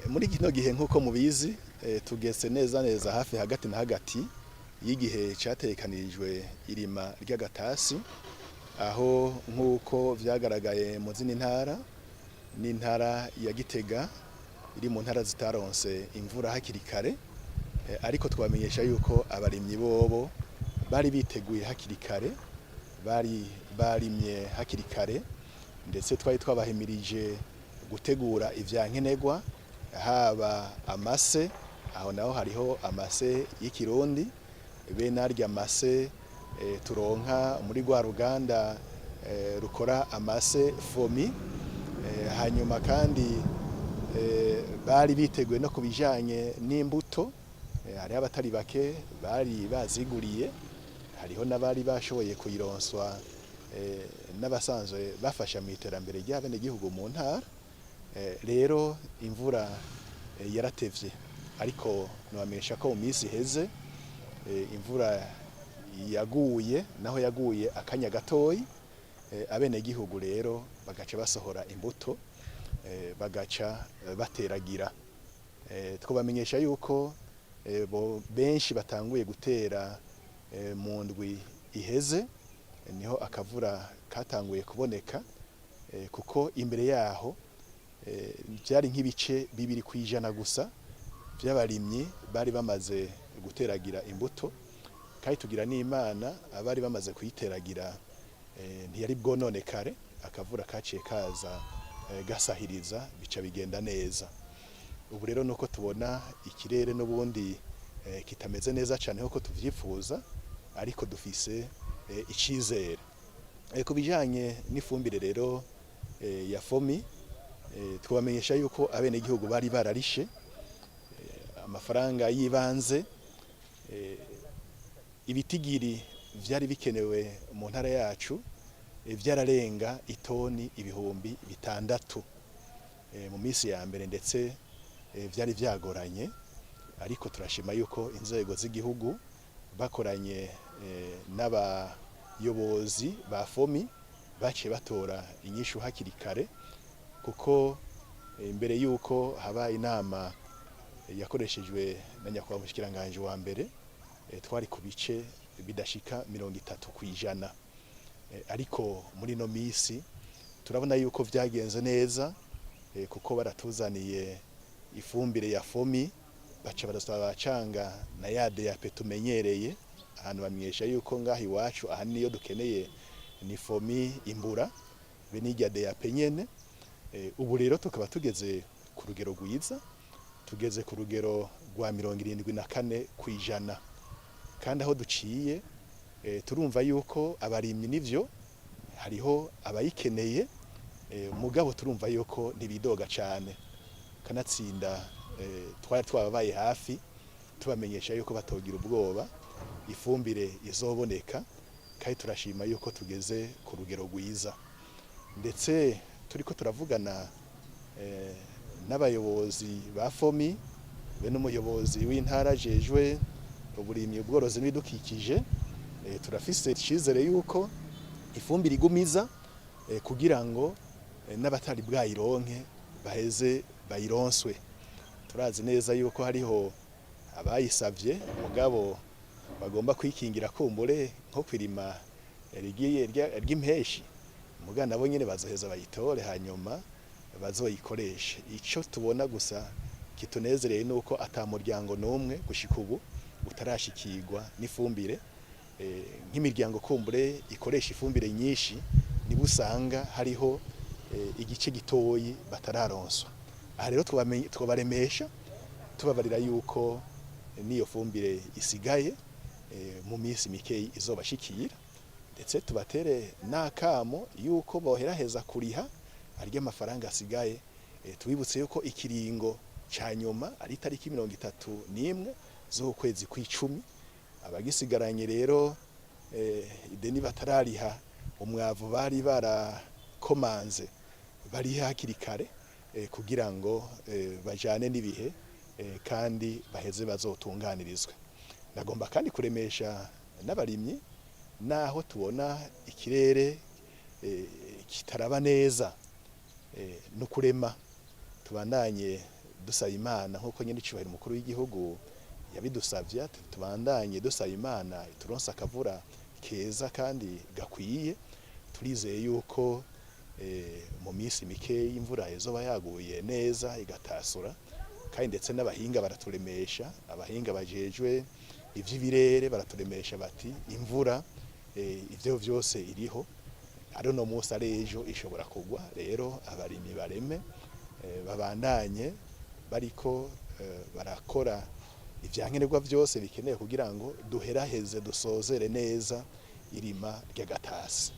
Muri kino gihe nk'uko mubizi tugeze neza neza hafi hagati na hagati y'igihe cyatekanirijwe irima ry'agatasi, aho nk'uko vyagaragaye mu zindi ntara n'intara ya Gitega iri mu ntara zitaronse imvura hakiri kare, ariko twamenyesha yuko abarimyi bobo bari biteguye hakiri kare, bari barimye hakiri kare, ndetse twari twabahimirije gutegura ivyankenerwa, haba amase, aho naho hariho amase y'ikirundi, bene arya amase turonka muri rwa ruganda rukora amase fomi, hanyuma kandi bari biteguye no kubijanye n'imbuto, hariho abatari bake bari baziguriye, hariho n'abari bashoboye kuyironswa n'abasanzwe bafasha mu iterambere ry'abenegihugu mu ntara. Rero imvura yaratevye, ariko nobamenyesha ko mu minsi iheze imvura yaguye, naho yaguye akanya gatoyi, abenegihugu rero bagaca basohora imbuto, bagaca bateragira. Twobamenyesha yuko benshi batanguye gutera mu ndwi iheze, niho akavura katanguye kuboneka, kuko imbere yaho byari nk'ibice 2% gusa by'abarimyi bari bamaze guteragira imbuto, kandi tugira n'Imana abari bamaze kuyiteragira ntiyari bwononekare, akavura kaciye kaza gasahiriza bica bigenda neza. Ubu rero nuko tubona ikirere n'ubundi kitameze neza cyane nkuko tuvyifuza, ariko dufise icizere. Ku bijanye n'ifumbire rero ya fomi, twabamenyesha yuko abenegihugu bari bararishe amafaranga y'ibanze, ibitigiri vyari bikenewe mu ntara yacu vyararenga itoni 600 mu minsi ya mbere, ndetse vyari vyagoranye, ariko turashima yuko inzego z'igihugu bakoranye n'abayobozi ba fomi baciye batora inyishu hakiri kare, kuko imbere yuko haba inama yakoreshejwe na nyakubahwa mushikiranganje wa mbere, twari ku bice bidashika 30%, ariko muri no misi turabona yuko vyagenze neza, kuko baratuzaniye ifumbire ya fomi, baca barasaba bacanga na yade ya tumenyereye. Ahantu bamenyesha yuko ngaho iwacu aha niyo dukeneye ni fomi imbura be n'irya de ya penyene. Ubu rero tukaba tugeze ku rugero rwiza, tugeze ku rugero rwa 74%, kandi aho duciye turumva yuko abarimyi nivyo hariho abayikeneye, mugabo turumva yuko ntibidoga cane, kanatsinda twari twababaye hafi tubamenyesha yuko batogira ubwoba, ifumbire izoboneka, kandi turashima yuko tugeze ku rugero rwiza. Ndetse turiko turavugana n'abayobozi ba fomi be n'umuyobozi w'intara jejwe uburimyi, ubworozi n'ibidukikije, turafise icizere yuko ifumbire igumiza, kugira ngo n'abatari bwayironke baheze bayironswe. Turazi neza yuko hariho abayisavye, mugabo bagomba kwikingira kumbure nko kwirima ry'impeshi, muga nabo nyene bazoheza bayitore hanyuma bazoyikoreshe. Ico tubona gusa kitunezereye nuko ata muryango n'umwe gushika ubu utarashikirwa n'ifumbire, nk'imiryango kumbure ikoresha ifumbire nyinshi nibo usanga hariho igice gitoyi batararonswa. Aha rero twobaremesha tubabarira yuko niyo fumbire isigaye mu minsi mikeyi izobashikira, ndetse tubatere n'akamo yuko boheraheza kuriha arya amafaranga asigaye. Tubibutse yuko ikiringo ca nyuma ari tariki 31 z'ukwezi kw'icumi, abagisigaranye rero ideni batarariha umwavu bari barakomanze bariha hakiri kare, kugira ngo bajane n'ibihe kandi baheze bazotunganirizwe. Nagomba kandi kuremesha n'abarimyi, naho tubona ikirere kitaraba neza, no kurema tubandanye dusaba Imana nkuko nyene icubahiro umukuru w'igihugu yabidusavye, tubandanye dusaba Imana ituronse akavura keza kandi gakwiye. Turizeye yuko mu minsi mikeyi imvura izoba yaguye neza igatasura, kandi ndetse n'abahinga baraturemesha, abahinga bajejwe ivy'ibirere baraturemesha bati imvura ivyo vyose iriho, ari no musi ari ejo ishobora kugwa. Rero abarimyi bareme babandanye bariko barakora ivyankenerwa vyose bikeneye kugira ngo duheraheze dusozere neza irima ry'agatasi.